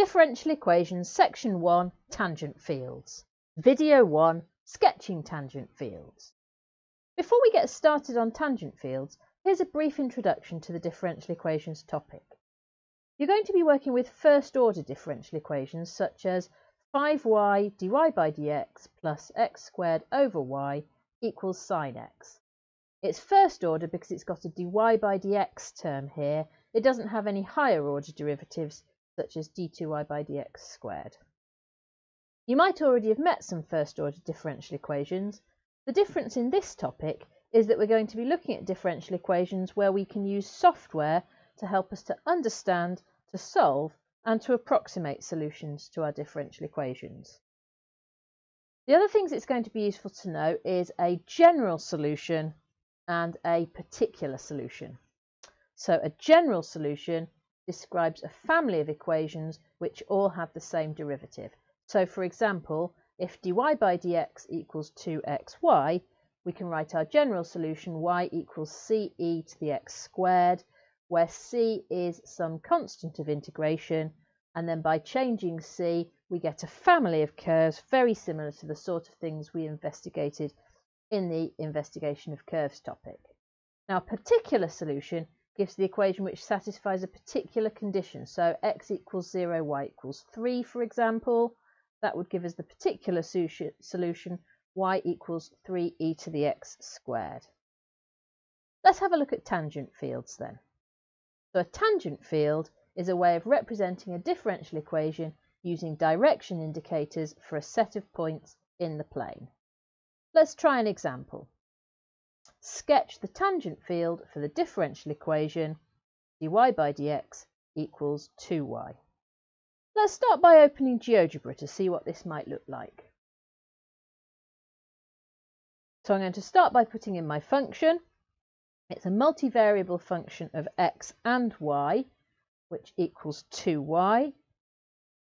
Differential Equations, Section 1, Tangent Fields. Video 1, Sketching Tangent Fields. Before we get started on tangent fields, here's a brief introduction to the differential equations topic. You're going to be working with first-order differential equations such as 5y dy by dx plus x squared over y equals sine x. It's first order because it's got a dy by dx term here. It doesn't have any higher order derivatives such as d2y by dx squared. You might already have met some first-order differential equations. The difference in this topic is that we're going to be looking at differential equations where we can use software to help us to understand, to solve, and to approximate solutions to our differential equations. The other things it's going to be useful to know is a general solution and a particular solution. So a general solution describes a family of equations which all have the same derivative. So for example, if dy by dx equals 2xy, we can write our general solution y equals ce to the x squared, where c is some constant of integration, and then by changing c we get a family of curves very similar to the sort of things we investigated in the investigation of curves topic. Now a particular solution gives the equation which satisfies a particular condition. So x equals 0, y equals 3, for example. That would give us the particular solution y equals 3e to the x squared. Let's have a look at tangent fields then. So a tangent field is a way of representing a differential equation using direction indicators for a set of points in the plane. Let's try an example. Sketch the tangent field for the differential equation dy by dx equals 2y. Let's start by opening GeoGebra to see what this might look like. So I'm going to start by putting in my function. It's a multivariable function of x and y, which equals 2y.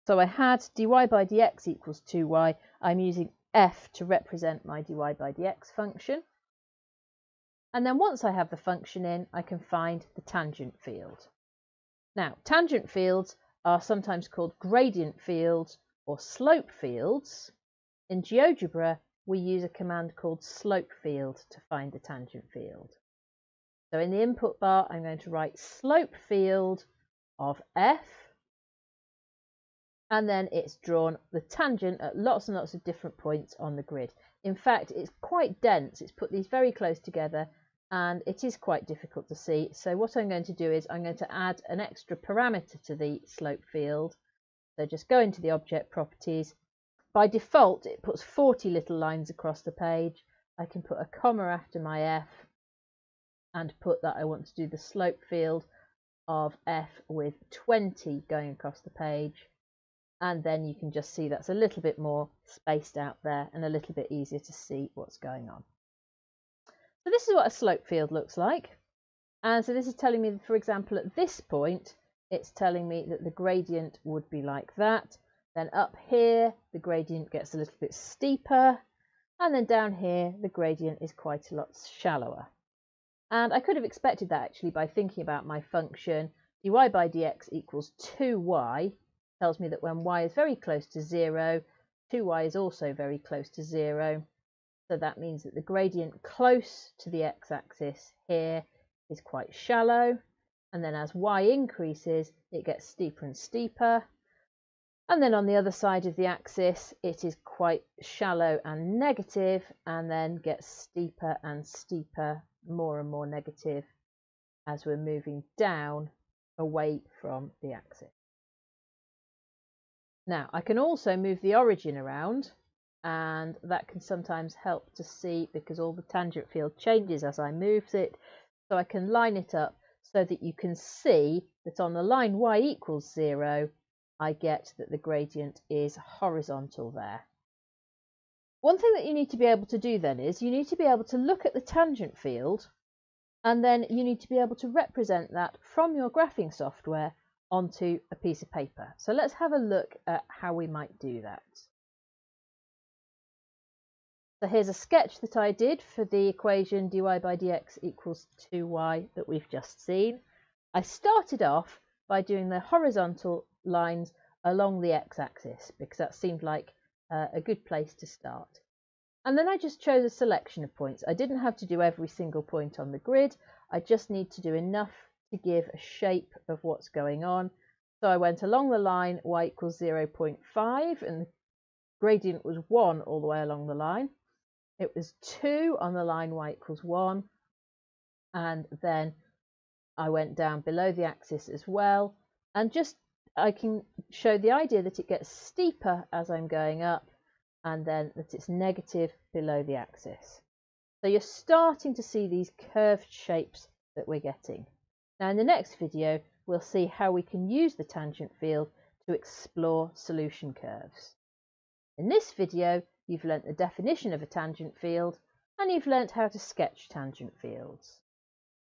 So I had dy by dx equals 2y. I'm using f to represent my dy by dx function. And then once I have the function in, I can find the tangent field. Now, tangent fields are sometimes called gradient fields or slope fields. In GeoGebra, we use a command called slope field to find the tangent field. So in the input bar, I'm going to write slope field of f, and then it's drawn the tangent at lots and lots of different points on the grid. In fact, it's quite dense. It's put these very close together, and it is quite difficult to see. So what I'm going to do is I'm going to add an extra parameter to the slope field. So just go into the object properties. By default, it puts 40 little lines across the page. I can put a comma after my f and put that I want to do the slope field of f with 20 going across the page. And then you can just see that's a little bit more spaced out there and a little bit easier to see what's going on. So this is what a slope field looks like. And so this is telling me, for example, at this point, it's telling me that the gradient would be like that. Then up here, the gradient gets a little bit steeper. And then down here, the gradient is quite a lot shallower. And I could have expected that actually by thinking about my function. Dy by dx equals 2y. Tells me that when y is very close to 0, 2y is also very close to 0. So that means that the gradient close to the x-axis here is quite shallow. And then as y increases, it gets steeper and steeper. And then on the other side of the axis, it is quite shallow and negative, and then gets steeper and steeper, more and more negative as we're moving down away from the axis. Now, I can also move the origin around, and that can sometimes help to see because all the tangent field changes as I move it. So I can line it up so that you can see that on the line y equals 0, I get that the gradient is horizontal there. One thing that you need to be able to do then is you need to be able to look at the tangent field, and then you need to be able to represent that from your graphing software onto a piece of paper. So let's have a look at how we might do that. So here's a sketch that I did for the equation dy by dx equals 2y that we've just seen. I started off by doing the horizontal lines along the x-axis because that seemed like a good place to start. And then I just chose a selection of points. I didn't have to do every single point on the grid. I just need to do enough to give a shape of what's going on. So I went along the line y equals 0.5 and the gradient was 1 all the way along the line. It was 2 on the line y equals 1, and then I went down below the axis as well, and just I can show the idea that it gets steeper as I'm going up and then that it's negative below the axis. So you're starting to see these curved shapes that we're getting. Now in the next video we'll see how we can use the tangent field to explore solution curves. In this video you've learnt the definition of a tangent field and you've learnt how to sketch tangent fields.